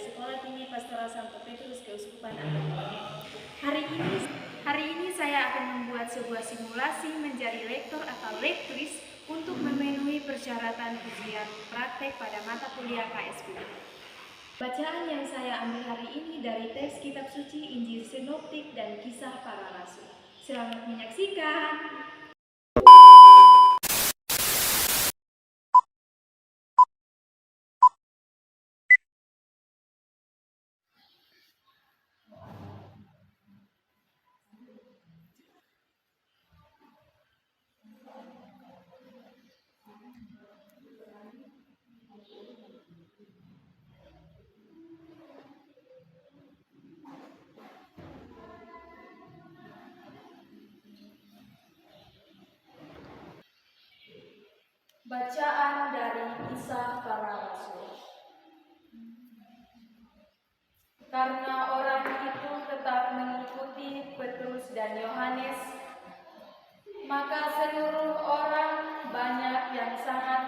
Sekolah Tinggi Pastoral Santo Petrus Keuskupan Andaman. Hari ini saya akan membuat sebuah simulasi menjadi lektor atau lektris untuk memenuhi persyaratan ujian praktek pada mata kuliah KSP. Bacaan yang saya ambil hari ini dari teks kitab suci Injil Sinoptik dan Kisah Para Rasul. Selamat menyaksikan. Bacaan dari Kisah Para Rasul. Karena orang itu tetap mengikuti Petrus dan Yohanes, maka seluruh orang banyak yang sangat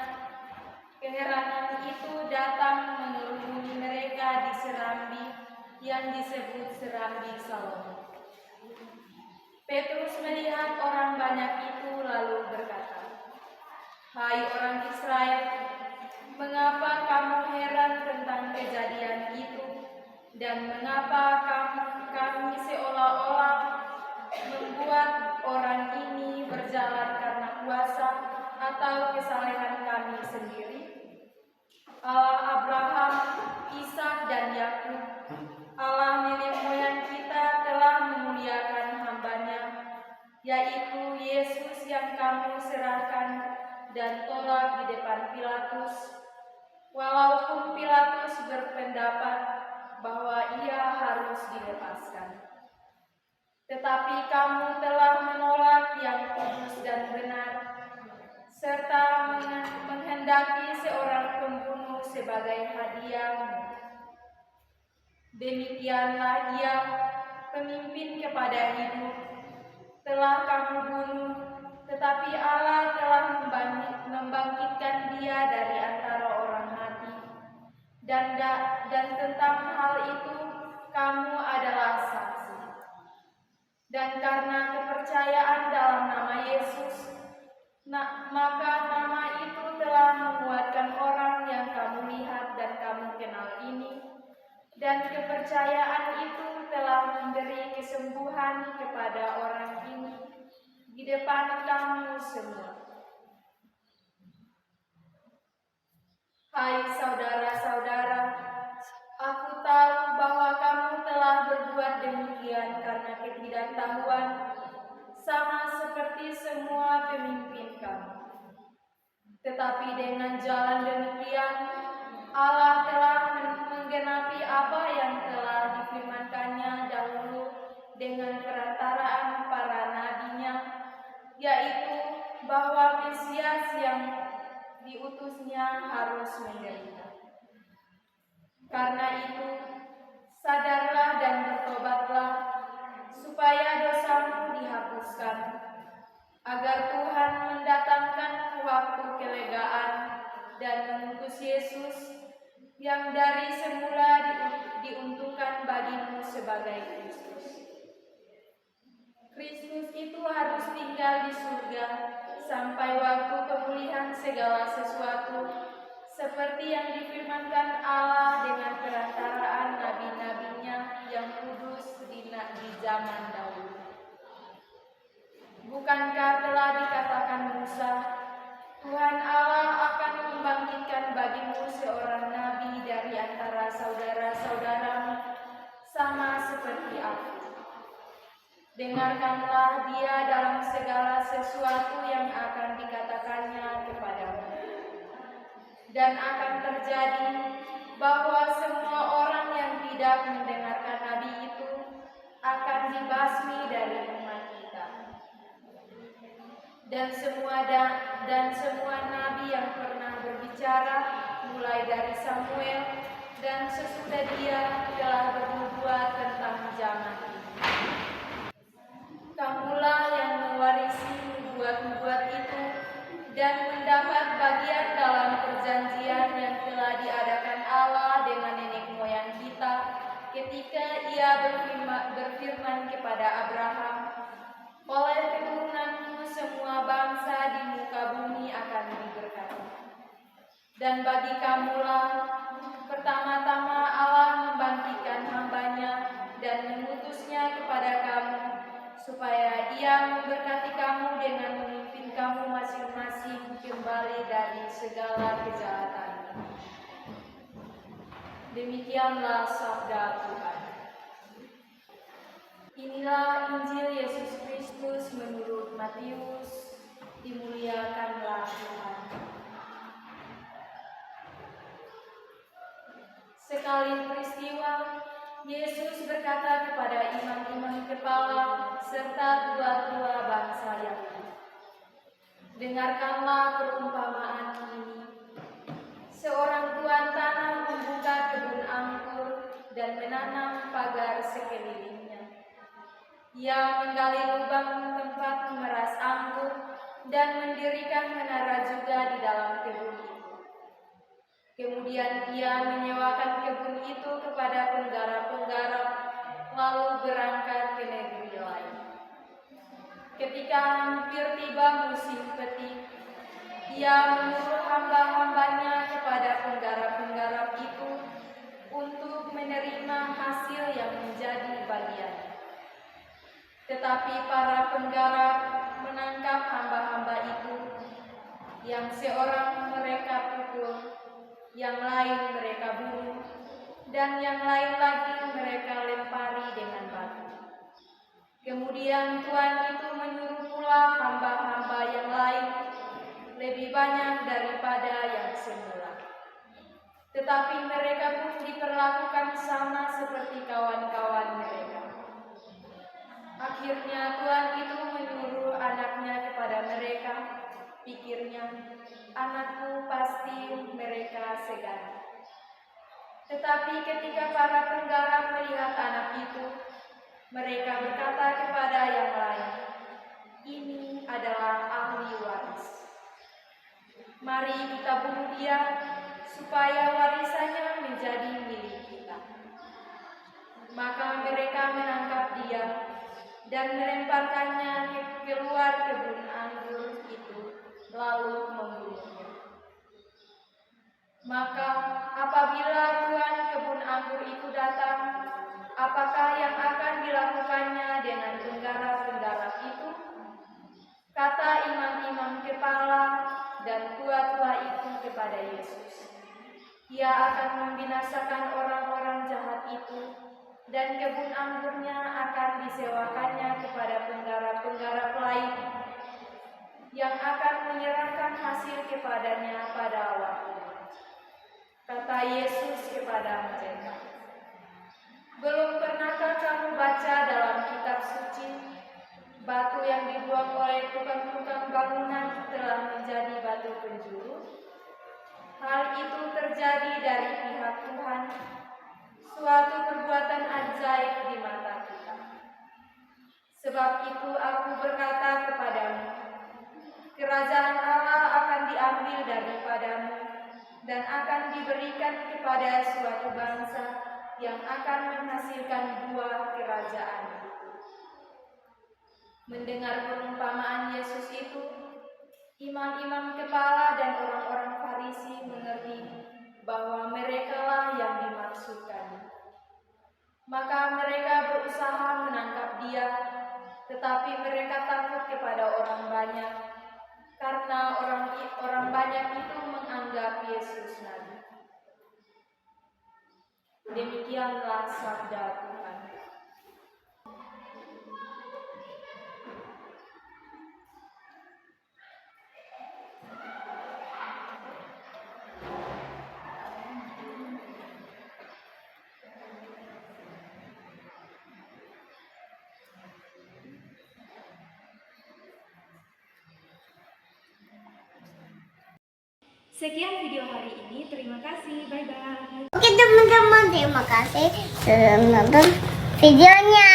keheranan itu datang mengerumuni mereka di serambi yang disebut Serambi Salomo. Petrus melihat orang banyak itu lalu berkata, "Hai orang Israel, mengapa kamu heran tentang kejadian itu, dan mengapa kami seolah-olah membuat orang ini berjalan karena kuasa atau kesalehan kami sendiri? Allah Abraham, Ishak dan Yakub, Allah nenek moyang kita telah memuliakan hamba-Nya, yaitu Yesus yang kamu serahkan dan tolak di depan Pilatus, walaupun Pilatus berpendapat bahwa ia harus dilepaskan. Tetapi kamu telah menolak yang kudus dan benar, serta menghendaki seorang pembunuh sebagai hadiahmu. Demikianlah ia, pemimpin kepada hidup, telah kamu bunuh, tetapi Allah telah membangkitkan dia dari antara orang mati. Dan tentang hal itu kamu adalah saksi. Dan karena kepercayaan dalam nama Yesus, maka nama itu telah menguatkan orang yang kamu lihat dan kamu kenal ini, dan kepercayaan itu telah memberi kesembuhan kepada orang ini di depan kamu semua. Hai saudara-saudara, aku tahu bahwa kamu telah berbuat demikian karena ketidaktahuan, sama seperti semua pemimpin kamu. Tetapi dengan jalan demikian, Allah telah menggenapi apa yang telah difirmankannya dahulu dengan perantaraan para nabi-Nya, yaitu bahwa Mesias yang diutusnya harus menderita. Karena itu, sadarlah dan bertobatlah, supaya dosamu dihapuskan, agar Tuhan mendatangkan waktu kelegaan dan mengutus Yesus yang dari semula diuntukkan bagimu sebagai Kristus. Kristus itu harus tinggal di surga sampai waktu pemulihan segala sesuatu, seperti yang difirmankan Allah dengan perantaraan nabi-nabinya yang kudus di zaman dahulu. Bukankah telah dikatakan Musa, Tuhan Allah akan membangkitkan bagimu seorang nabi dari antara saudara-saudaramu, sama seperti aku. Dengarkanlah dia dalam segala sesuatu yang akan dikatakannya kepadamu. Dan akan terjadi bahwa semua orang yang tidak mendengarkan nabi itu akan dibasmi dari umat kita. Dan semua nabi yang pernah berbicara, mulai dari Samuel dan sesudah dia, telah bernubuat tentang zaman ini. Kamulah yang mewarisi nubuat-nubuat itu dan mendapat bagian dalam perjanjian yang telah diadakan Allah dengan nenek moyang kita Dan bagi kamulah pertama-tama Allah membangkitkan hamba-Nya dan mengutusnya kepada kamu, supaya Ia memberkati kamu dengan memimpin kamu masing-masing kembali dari segala kejahatan. Demikianlah sabda Tuhan. Inilah Injil Yesus Kristus menurut Matius. Dimuliakanlah Tuhan. Sekali peristiwa, Yesus berkata kepada imam-imam kepala serta tua-tua bangsa Yahudi, "Dengarkanlah perumpamaan ini. Seorang tuan tanah membuka kebun anggur dan menanam pagar sekelilingnya. Ia menggali lubang tempat memeras anggur dan mendirikan menara juga di dalam kebun itu. Kemudian ia menyewakan kebun itu kepada penggarap-penggarap, lalu berangkat ke negeri lain. Ketika hampir tiba musim petik, ia menyuruh hamba-hambanya kepada penggarap-penggarap itu untuk menerima hasil yang menjadi bagiannya. Tetapi para penggarap menangkap hamba-hamba itu, yang seorang mereka pukul, yang lain mereka bunuh, dan yang lain lagi mereka lempari dengan batu. Kemudian Tuhan itu menyuruh pula hamba-hamba yang lain, lebih banyak daripada yang semula. Tetapi mereka pun diperlakukan sama seperti kawan-kawan mereka. Akhirnya Tuhan itu menyuruh anaknya kepada mereka. Pikirnya, anakku pasti mereka segani. Tetapi ketika para penggarap melihat anak itu, mereka berkata kepada yang lain, "Ini adalah ahli waris. Mari kita bunuh dia, supaya warisannya menjadi milik kita." Maka mereka menangkap dia dan melemparkannya keluar kebun anggur itu, lalu membunuhnya. Maka apabila tuan kebun anggur itu datang, apakah yang akan dilakukannya dengan penggarap-penggarap itu? Kata imam-imam kepala dan tua-tua itu kepada Yesus, "Ia akan membinasakan orang-orang jahat itu, dan kebun anggurnya akan disewakannya kepada penggarap-penggarap lain, yang akan menyerahkan hasil kepadanya pada waktunya." Kata Yesus kepada mereka, "Belum pernahkah kamu baca dalam kitab suci, batu yang dibuang oleh tukang-tukang bangunan telah menjadi batu penjuru? Hal itu terjadi dari pihak Tuhan, suatu perbuatan ajaib di mata kita. Sebab itu aku berkata kepadamu, kerajaan Allah akan diambil daripadamu dan akan diberikan kepada suatu bangsa yang akan menghasilkan buah kerajaan itu." Mendengar perumpamaan Yesus itu, imam-imam kepala dan orang-orang Farisi mengerti bahwa merekalah yang dimaksudkan. Maka mereka berusaha menangkap dia, tetapi mereka takut kepada orang banyak, karena orang banyak itu menganggap Yesus nabi. Demikianlah sabda Tuhan. Sekian video hari ini, terima kasih, bye-bye. Oke teman-teman, terima kasih sudah menonton videonya.